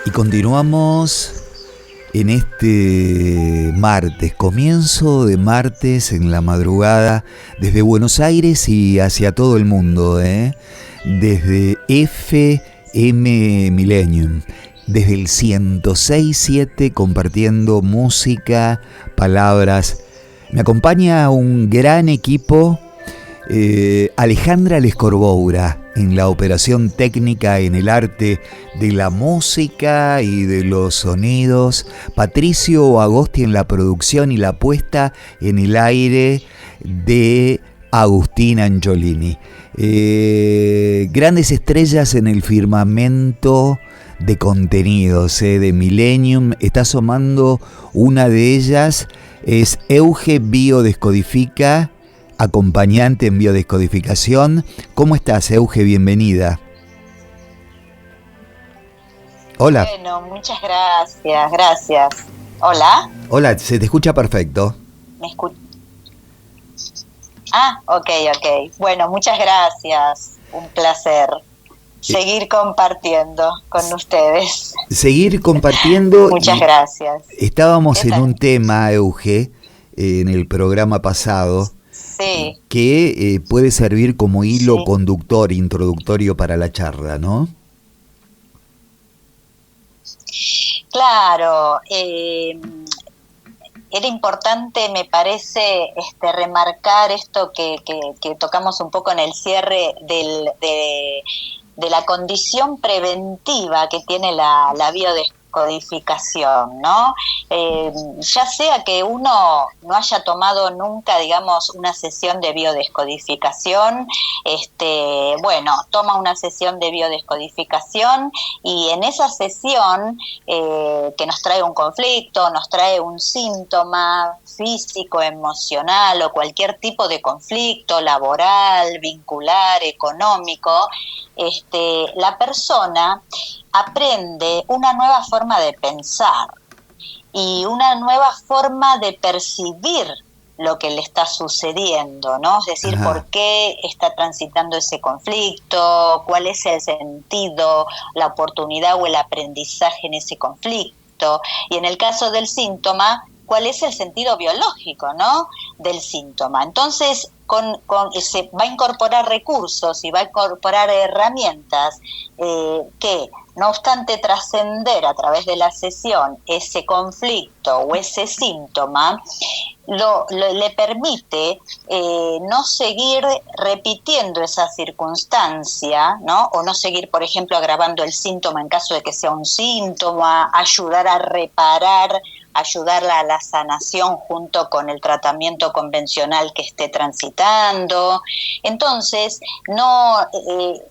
Y continuamos en este martes, comienzo de martes en la madrugada, desde Buenos Aires y hacia todo el mundo, desde FM Millennium, desde el 106.7, compartiendo música, palabras. Me acompaña un gran equipo. Alejandra Lescorboura en la operación técnica, en el arte de la música y de los sonidos, Patricio Agosti en la producción y la puesta en el aire de Agustín Angiolini. Grandes estrellas en el firmamento de contenidos de Millennium. Está asomando una de ellas, es Euge Biodescodifica, acompañante en biodescodificación. ¿Cómo estás, Euge? Bienvenida. Hola. Bueno, muchas gracias. Hola. Hola, se te escucha perfecto. ¿Me escuchas? Ok. Bueno, muchas gracias. Un placer seguir compartiendo con ustedes. Seguir compartiendo. Muchas gracias. Estábamos en un tema, Euge, en el programa pasado. Sí. Que puede servir como hilo conductor, introductorio para la charla, ¿no? Claro, era importante, me parece, remarcar esto que tocamos un poco en el cierre de la condición preventiva que tiene la biodescodificación, ¿no? Ya sea que uno no haya tomado nunca, digamos, una sesión de biodescodificación, toma una sesión de biodescodificación y en esa sesión que nos trae un conflicto, nos trae un síntoma físico, emocional o cualquier tipo de conflicto laboral, vincular, económico, la persona aprende una nueva forma de pensar y una nueva forma de percibir lo que le está sucediendo, ¿no? Es decir, Ajá. ¿Por qué está transitando ese conflicto? ¿Cuál es el sentido, la oportunidad o el aprendizaje en ese conflicto? Y en el caso del síntoma, ¿cuál es el sentido biológico, ¿no?, del síntoma? Entonces, se va a incorporar recursos y va a incorporar herramientas que, no obstante trascender a través de la sesión ese conflicto o ese síntoma, le permite no seguir repitiendo esa circunstancia, ¿no? O no seguir, por ejemplo, agravando el síntoma en caso de que sea un síntoma, ayudar a reparar, ayudarla a la sanación junto con el tratamiento convencional que esté transitando. Entonces,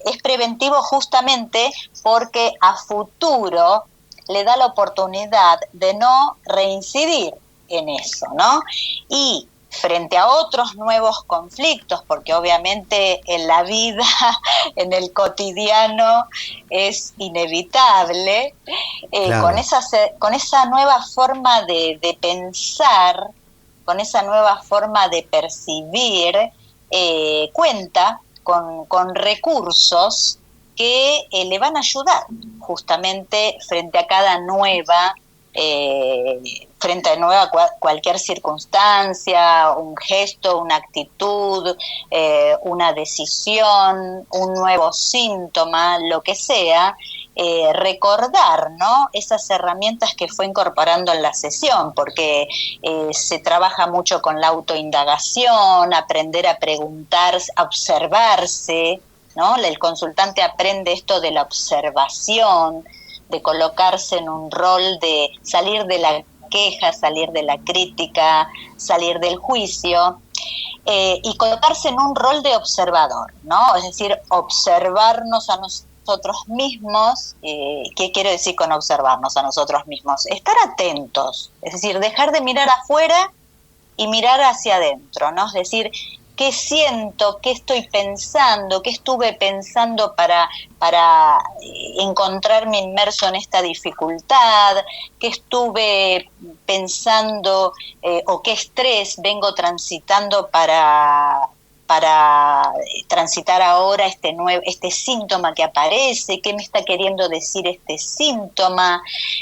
es preventivo justamente porque a futuro le da la oportunidad de no reincidir en eso, ¿no? Y frente a otros nuevos conflictos, porque obviamente en la vida, en el cotidiano, es inevitable, Claro. con esa nueva forma de pensar, con esa nueva forma de percibir, cuenta con recursos que le van a ayudar justamente frente a cada nueva cualquier circunstancia, un gesto, una actitud, una decisión, un nuevo síntoma, lo que sea, recordar, ¿no?, esas herramientas que fue incorporando en la sesión, porque se trabaja mucho con la autoindagación, aprender a preguntar, a observarse, ¿no? El consultante aprende esto de la observación, de colocarse en un rol de salir de la queja, salir de la crítica, salir del juicio, y colocarse en un rol de observador, ¿no? Es decir, observarnos a nosotros mismos. ¿Qué quiero decir con observarnos a nosotros mismos? Estar atentos, es decir, dejar de mirar afuera y mirar hacia adentro, ¿no? Es decir, ¿qué siento? ¿Qué estoy pensando? ¿Qué estuve pensando para encontrarme inmerso en esta dificultad? ¿Qué estuve pensando o qué estrés vengo transitando para para transitar ahora este síntoma que aparece, qué me está queriendo decir este síntoma,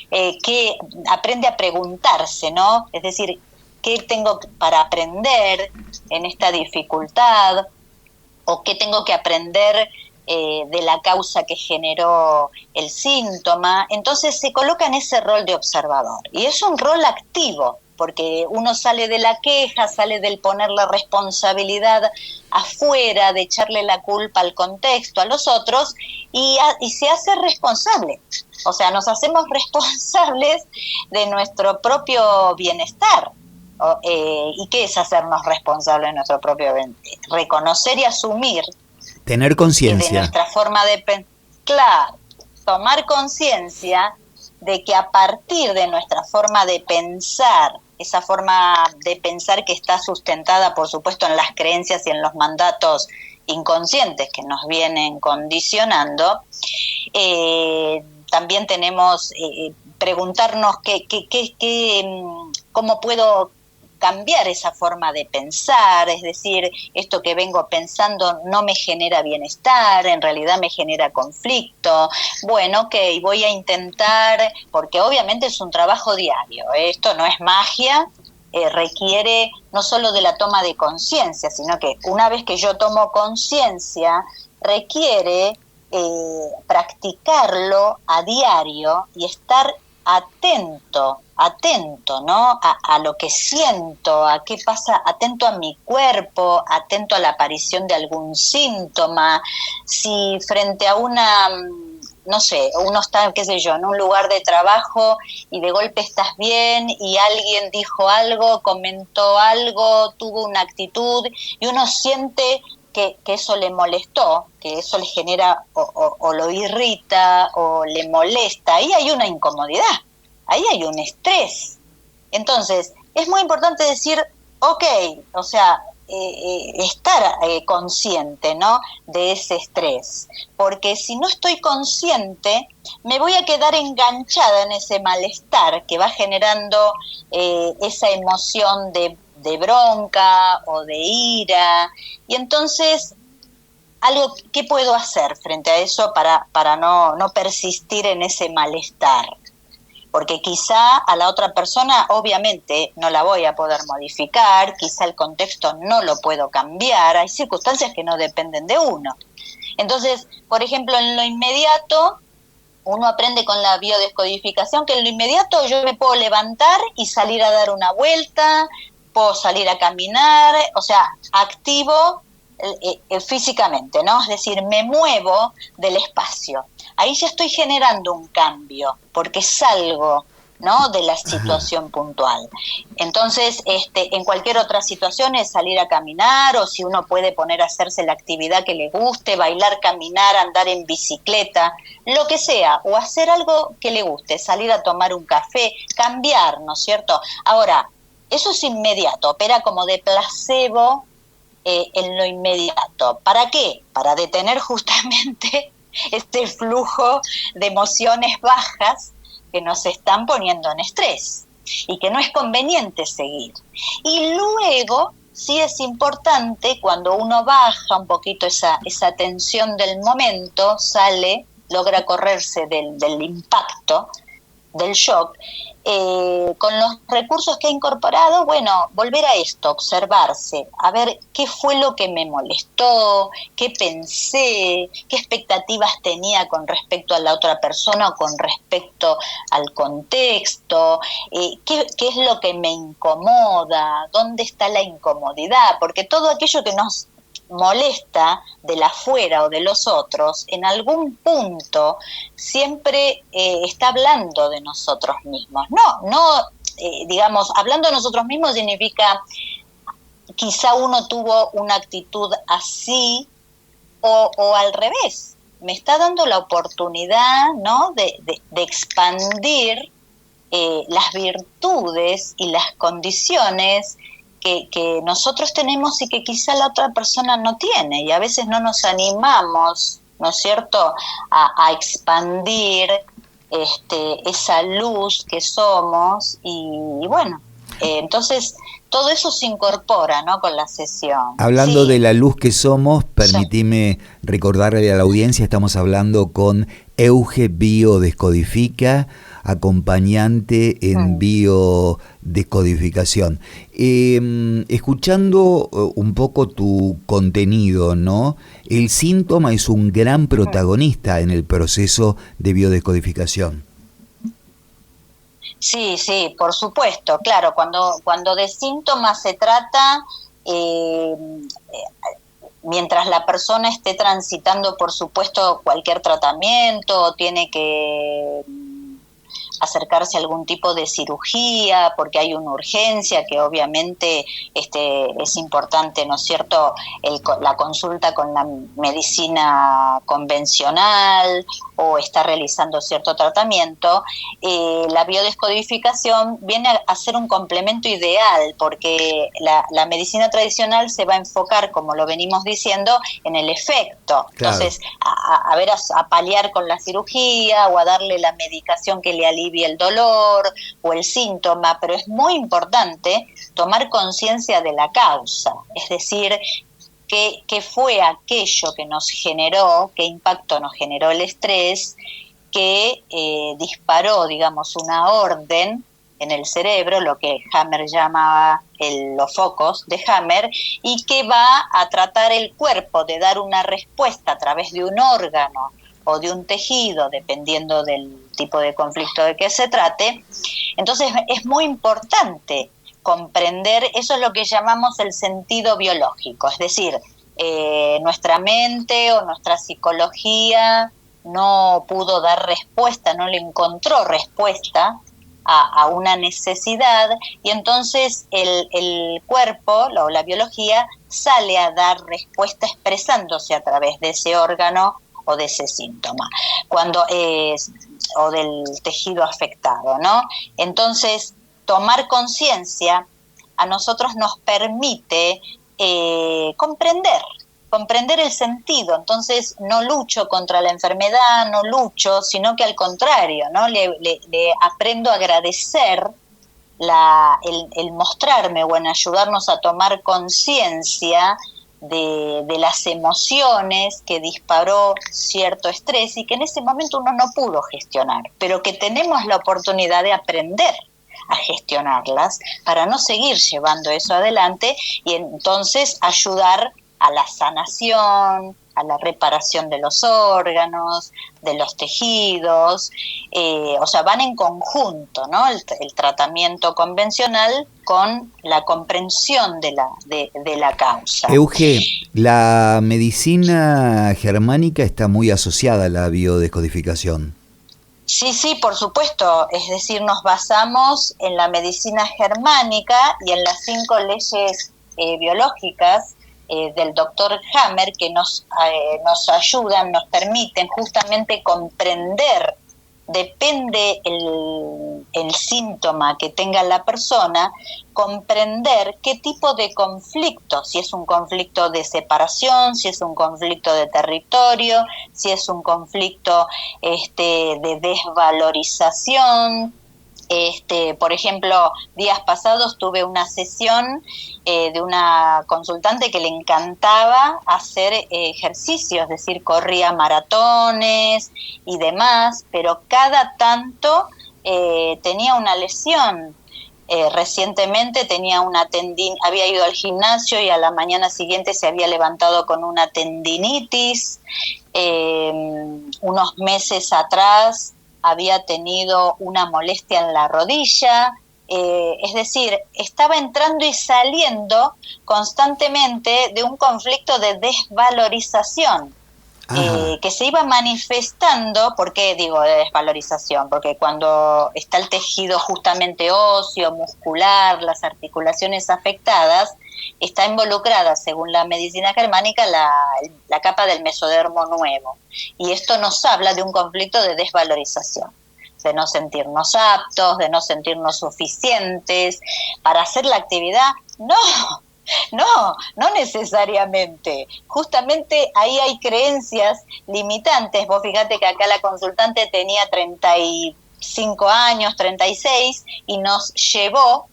que aprende a preguntarse, ¿no? Es decir, ¿qué tengo para aprender en esta dificultad? ¿O qué tengo que aprender de la causa que generó el síntoma? Entonces se coloca en ese rol de observador. Y es un rol activo, porque uno sale de la queja, sale del poner la responsabilidad afuera, de echarle la culpa al contexto, a los otros, y se hace responsable. O sea, nos hacemos responsables de nuestro propio bienestar. ¿Y qué es hacernos responsables de nuestro propio bienestar? Reconocer y asumir. Tener conciencia. De nuestra forma de pensar. Claro, tomar conciencia de que a partir de nuestra forma de pensar, esa forma de pensar que está sustentada, por supuesto, en las creencias y en los mandatos inconscientes que nos vienen condicionando, también tenemos preguntarnos cómo puedo cambiar esa forma de pensar, es decir, esto que vengo pensando no me genera bienestar, en realidad me genera conflicto. Bueno, ok, voy a intentar, porque obviamente es un trabajo diario, esto no es magia, requiere no solo de la toma de conciencia, sino que una vez que yo tomo conciencia, requiere practicarlo a diario y estar atento, ¿no? A lo que siento, a qué pasa, atento a mi cuerpo, atento a la aparición de algún síntoma. Si frente a una, no sé, uno está, qué sé yo, en un lugar de trabajo y de golpe estás bien y alguien dijo algo, comentó algo, tuvo una actitud y uno siente que eso le molestó, que eso le genera o lo irrita o le molesta, ahí hay una incomodidad, ahí hay un estrés. Entonces, es muy importante decir, ok, o sea, estar consciente, ¿no?, de ese estrés, porque si no estoy consciente, me voy a quedar enganchada en ese malestar que va generando esa emoción de bronca o de ira, y entonces ¿qué puedo hacer frente a eso para no persistir en ese malestar? Porque quizá a la otra persona obviamente no la voy a poder modificar, quizá el contexto no lo puedo cambiar, hay circunstancias que no dependen de uno. Entonces, por ejemplo, en lo inmediato, uno aprende con la biodescodificación que en lo inmediato yo me puedo levantar y salir a dar una vuelta, puedo salir a caminar, o sea, activo físicamente, ¿no? Es decir, me muevo del espacio. Ahí ya estoy generando un cambio, porque salgo, ¿no?, de la situación puntual. Entonces, en cualquier otra situación es salir a caminar, o si uno puede poner a hacerse la actividad que le guste, bailar, caminar, andar en bicicleta, lo que sea, o hacer algo que le guste, salir a tomar un café, cambiar, ¿no es cierto? Ahora, eso es inmediato, opera como de placebo en lo inmediato. ¿Para qué? Para detener justamente este flujo de emociones bajas que nos están poniendo en estrés y que no es conveniente seguir. Y luego sí es importante, cuando uno baja un poquito esa tensión del momento, sale, logra correrse del impacto, del shock, con los recursos que he incorporado, bueno, volver a esto, observarse, a ver qué fue lo que me molestó, qué pensé, qué expectativas tenía con respecto a la otra persona o con respecto al contexto, qué es lo que me incomoda, dónde está la incomodidad, porque todo aquello que nos molesta del afuera o de los otros, en algún punto siempre está hablando de nosotros mismos. Digamos, hablando de nosotros mismos significa quizá uno tuvo una actitud así o al revés. Me está dando la oportunidad, ¿no?, de expandir las virtudes y las condiciones que nosotros tenemos y que quizá la otra persona no tiene, y a veces no nos animamos, ¿no es cierto?, a expandir esa luz que somos, y bueno, Entonces, todo eso se incorpora, ¿no?, con la sesión. Hablando Sí. de la luz que somos, permitime recordarle a la audiencia, estamos hablando con Euge Biodescodifica, acompañante en biodescodificación. Escuchando un poco tu contenido, ¿no? El síntoma es un gran protagonista en el proceso de biodescodificación. Sí, sí, por supuesto, claro, cuando de síntomas se trata, mientras la persona esté transitando, por supuesto, cualquier tratamiento, tiene que acercarse a algún tipo de cirugía porque hay una urgencia que obviamente es importante, ¿no es cierto?, la consulta con la medicina convencional o está realizando cierto tratamiento. La biodescodificación viene a ser un complemento ideal porque la medicina tradicional se va a enfocar, como lo venimos diciendo, en el efecto. Claro. Entonces, a paliar con la cirugía o a darle la medicación que le alivie el dolor o el síntoma, pero es muy importante tomar conciencia de la causa, es decir, qué fue aquello que nos generó, qué impacto nos generó el estrés, que disparó, digamos, una orden en el cerebro, lo que Hammer llamaba los focos de Hammer, y que va a tratar el cuerpo de dar una respuesta a través de un órgano o de un tejido, dependiendo del tipo de conflicto de que se trate. Entonces es muy importante comprender, eso es lo que llamamos el sentido biológico, es decir, nuestra mente o nuestra psicología no pudo dar respuesta, no le encontró respuesta a una necesidad, y entonces el cuerpo o la biología sale a dar respuesta expresándose a través de ese órgano o de ese síntoma, o del tejido afectado, ¿no? Entonces, tomar conciencia a nosotros nos permite comprender el sentido. Entonces no lucho contra la enfermedad, no lucho, sino que al contrario, ¿no? Le aprendo a agradecer el mostrarme o en ayudarnos a tomar conciencia de las emociones que disparó cierto estrés y que en ese momento uno no pudo gestionar, pero que tenemos la oportunidad de aprender a gestionarlas para no seguir llevando eso adelante y entonces ayudar a la sanación, a la reparación de los órganos, de los tejidos, o sea, van en conjunto, ¿no? El tratamiento convencional con la comprensión de la causa. Euge, la medicina germánica está muy asociada a la biodescodificación. Sí, sí, por supuesto, es decir, nos basamos en la medicina germánica y en las 5 leyes biológicas del doctor Hammer que nos ayudan, nos permiten justamente comprender, depende el síntoma que tenga la persona, comprender qué tipo de conflicto, si es un conflicto de separación, si es un conflicto de territorio, si es un conflicto de desvalorización. Por ejemplo, días pasados tuve una sesión de una consultante que le encantaba hacer ejercicios, es decir, corría maratones y demás, pero cada tanto tenía una lesión. Recientemente tenía había ido al gimnasio y a la mañana siguiente se había levantado con una tendinitis. Unos meses atrás había tenido una molestia en la rodilla, es decir, estaba entrando y saliendo constantemente de un conflicto de desvalorización, que se iba manifestando. ¿Por qué digo de desvalorización? Porque cuando está el tejido justamente óseo, muscular, las articulaciones afectadas, está involucrada, según la medicina germánica, la capa del mesodermo nuevo. Y esto nos habla de un conflicto de desvalorización, de no sentirnos aptos, de no sentirnos suficientes para hacer la actividad. No necesariamente. Justamente ahí hay creencias limitantes. Vos fíjate que acá la consultante tenía 35 años, 36, y nos llevó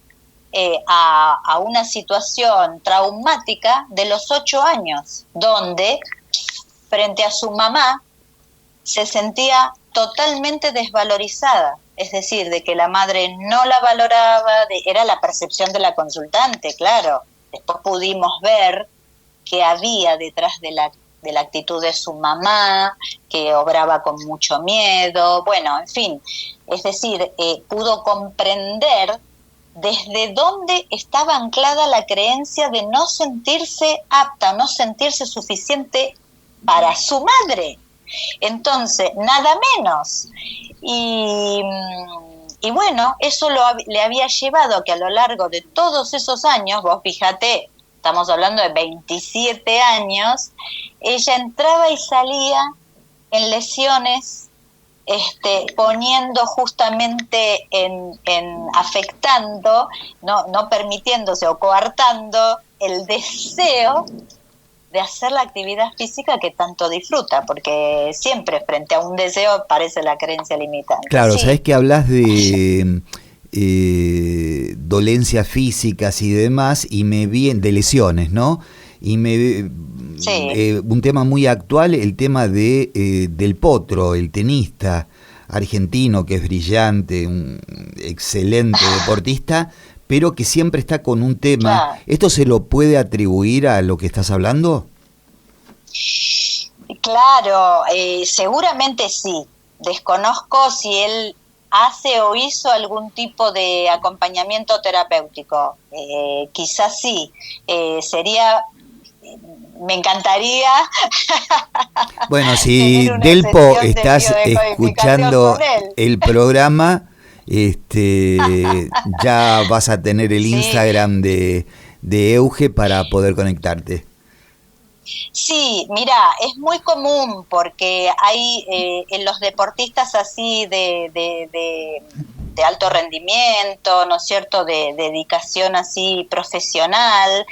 a una situación traumática de los 8 años, donde frente a su mamá se sentía totalmente desvalorizada, es decir, de que la madre no la valoraba, era la percepción de la consultante, claro. Después pudimos ver que había detrás de la actitud de su mamá, que obraba con mucho miedo, bueno, en fin, es decir, pudo comprender desde dónde estaba anclada la creencia de no sentirse apta, no sentirse suficiente para su madre. Entonces, nada menos. Y bueno, eso le había llevado a que a lo largo de todos esos años, vos fíjate, estamos hablando de 27 años, ella entraba y salía en lesiones, poniendo justamente afectando, no permitiéndose o coartando el deseo de hacer la actividad física que tanto disfruta, porque siempre frente a un deseo aparece la creencia limitante. Claro, sí. Sabés que hablas de dolencias físicas y demás, y me vi de lesiones, ¿no? Y un tema muy actual, el tema del Potro, el tenista argentino que es brillante, un excelente deportista, pero que siempre está con un tema. Claro. ¿Esto se lo puede atribuir a lo que estás hablando? Claro, seguramente sí. Desconozco si él hace o hizo algún tipo de acompañamiento terapéutico. Quizás sí. Me encantaría. Bueno, si Delpo estás escuchando el programa, ya vas a tener el Instagram de Euge para poder conectarte. Sí, mira, es muy común porque hay en los deportistas así de alto rendimiento, ¿no es cierto?, de dedicación así profesional,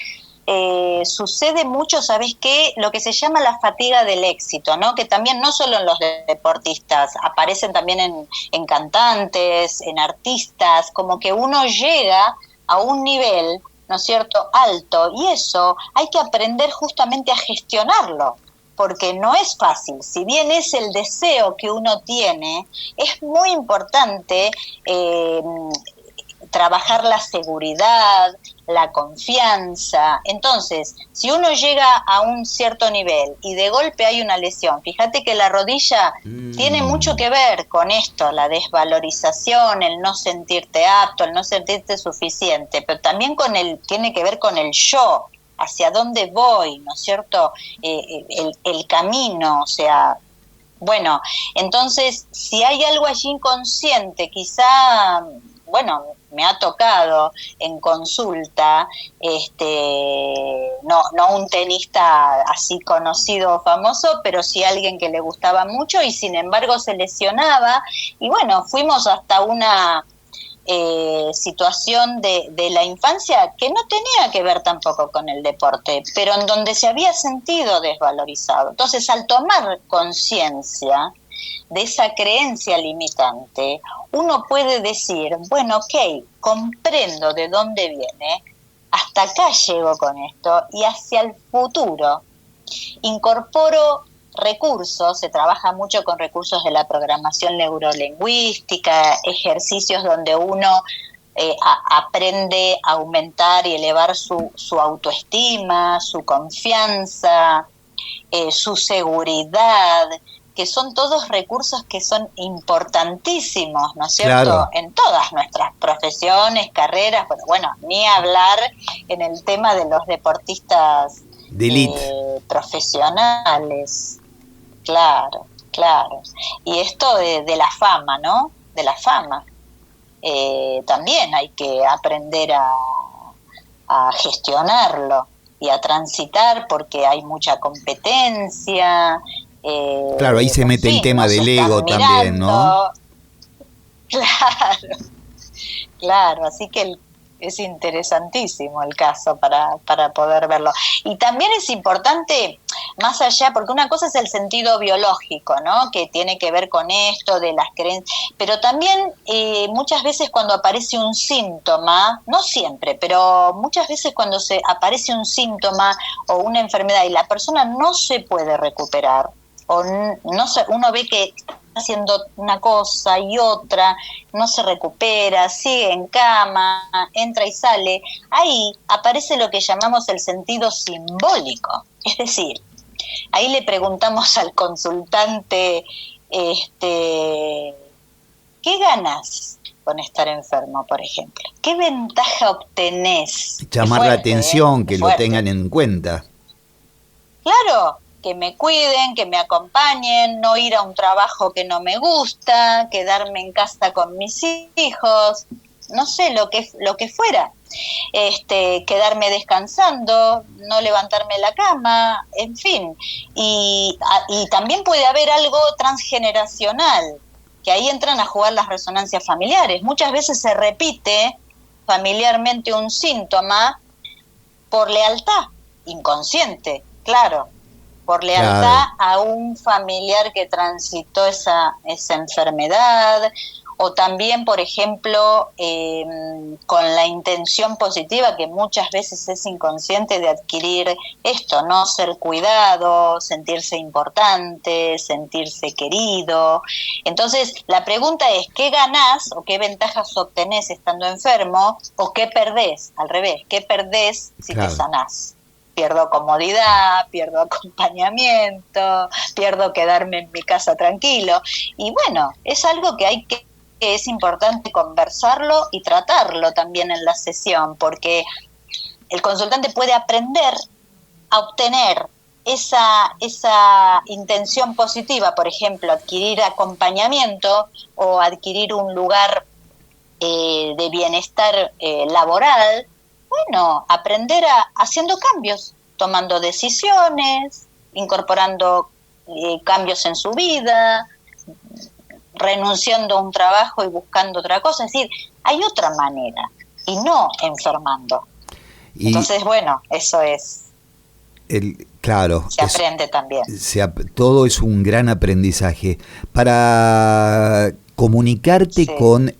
sucede mucho, ¿sabes qué? Lo que se llama la fatiga del éxito, ¿no? Que también no solo en los deportistas, aparecen también en cantantes, en artistas, como que uno llega a un nivel, ¿no es cierto?, alto, y eso hay que aprender justamente a gestionarlo, porque no es fácil. Si bien es el deseo que uno tiene, es muy importante trabajar la seguridad, la confianza. Entonces, si uno llega a un cierto nivel y de golpe hay una lesión, fíjate que la rodilla tiene mucho que ver con esto, la desvalorización, el no sentirte apto, el no sentirte suficiente, pero también tiene que ver con el yo, hacia dónde voy, ¿no es cierto? El camino, o sea, bueno, entonces, si hay algo allí inconsciente, quizá, bueno, me ha tocado en consulta, no un tenista así conocido o famoso, pero sí alguien que le gustaba mucho y sin embargo se lesionaba, y bueno, fuimos hasta una situación de la infancia que no tenía que ver tampoco con el deporte, pero en donde se había sentido desvalorizado. Entonces, al tomar conciencia de esa creencia limitante, uno puede decir, bueno, ok, comprendo de dónde viene, hasta acá llego con esto, y hacia el futuro incorporo recursos, se trabaja mucho con recursos de la programación neurolingüística, ejercicios donde uno aprende a aumentar y elevar su autoestima, su confianza, su seguridad, que son todos recursos que son importantísimos, ¿no es cierto?, claro, en todas nuestras profesiones, carreras, pero bueno, ni hablar en el tema de los deportistas de elite, profesionales. Claro, claro. Y esto de la fama, ¿no? De la fama. También hay que aprender a gestionarlo y a transitar porque hay mucha competencia. Claro, ahí se mete el tema del ego también, ¿no? Claro, claro, así que es interesantísimo el caso para poder verlo. Y también es importante, más allá, porque una cosa es el sentido biológico, ¿no? Que tiene que ver con esto de las creencias, pero también muchas veces cuando aparece un síntoma, no siempre, pero muchas veces cuando aparece un síntoma o una enfermedad y la persona no se puede recuperar, o no se, uno ve que está haciendo una cosa y otra, no se recupera, sigue en cama, entra y sale, ahí aparece lo que llamamos el sentido simbólico. Es decir, ahí le preguntamos al consultante, ¿qué ganas con estar enfermo, por ejemplo? ¿Qué ventaja obtenés? Llamar la atención, que lo tengan en cuenta. Claro, que me cuiden, que me acompañen, no ir a un trabajo que no me gusta, quedarme en casa con mis hijos, no sé, lo que fuera. Quedarme descansando, no levantarme de la cama, en fin. Y también puede haber algo transgeneracional, que ahí entran a jugar las resonancias familiares. Muchas veces se repite familiarmente un síntoma por lealtad, inconsciente, claro, por lealtad a un familiar que transitó esa enfermedad, o también, por ejemplo, con la intención positiva, que muchas veces es inconsciente, de adquirir esto, ¿no? Ser cuidado, sentirse importante, sentirse querido. Entonces, la pregunta es, ¿qué ganás o qué ventajas obtenés estando enfermo, o qué perdés? Al revés, ¿qué perdés si te sanás? Pierdo comodidad, pierdo acompañamiento, pierdo quedarme en mi casa tranquilo. Y bueno, es algo que es importante conversarlo y tratarlo también en la sesión, porque el consultante puede aprender a obtener esa intención positiva, por ejemplo, adquirir acompañamiento o adquirir un lugar de bienestar laboral. Bueno, aprender haciendo cambios, tomando decisiones, incorporando cambios en su vida, renunciando a un trabajo y buscando otra cosa. Es decir, hay otra manera, y no enfermando. Entonces, bueno, eso es. Claro. Se aprende también. Todo es un gran aprendizaje. Para comunicarte con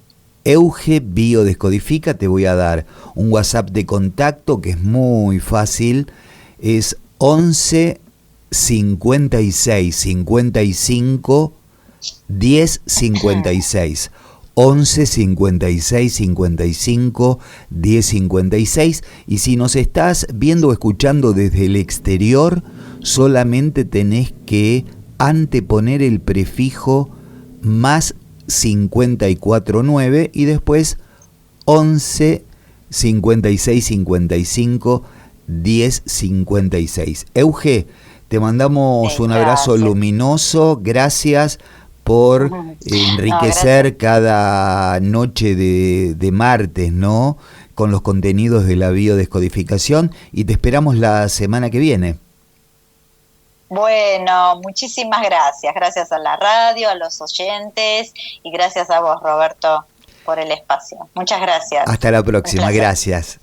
Euge Biodescodifica, te voy a dar un WhatsApp de contacto que es muy fácil. Es 11 56 55 10 56. 11 56 55 10 56. Y si nos estás viendo o escuchando desde el exterior, solamente tenés que anteponer el prefijo más 549 y después 11 56 55 10 56. Euge, te mandamos un abrazo luminoso. Gracias por enriquecer cada noche de martes, ¿no? Con los contenidos de la biodescodificación, y te esperamos la semana que viene. Bueno, muchísimas gracias. Gracias a la radio, a los oyentes, y gracias a vos, Roberto, por el espacio. Muchas gracias. Hasta la próxima. Gracias.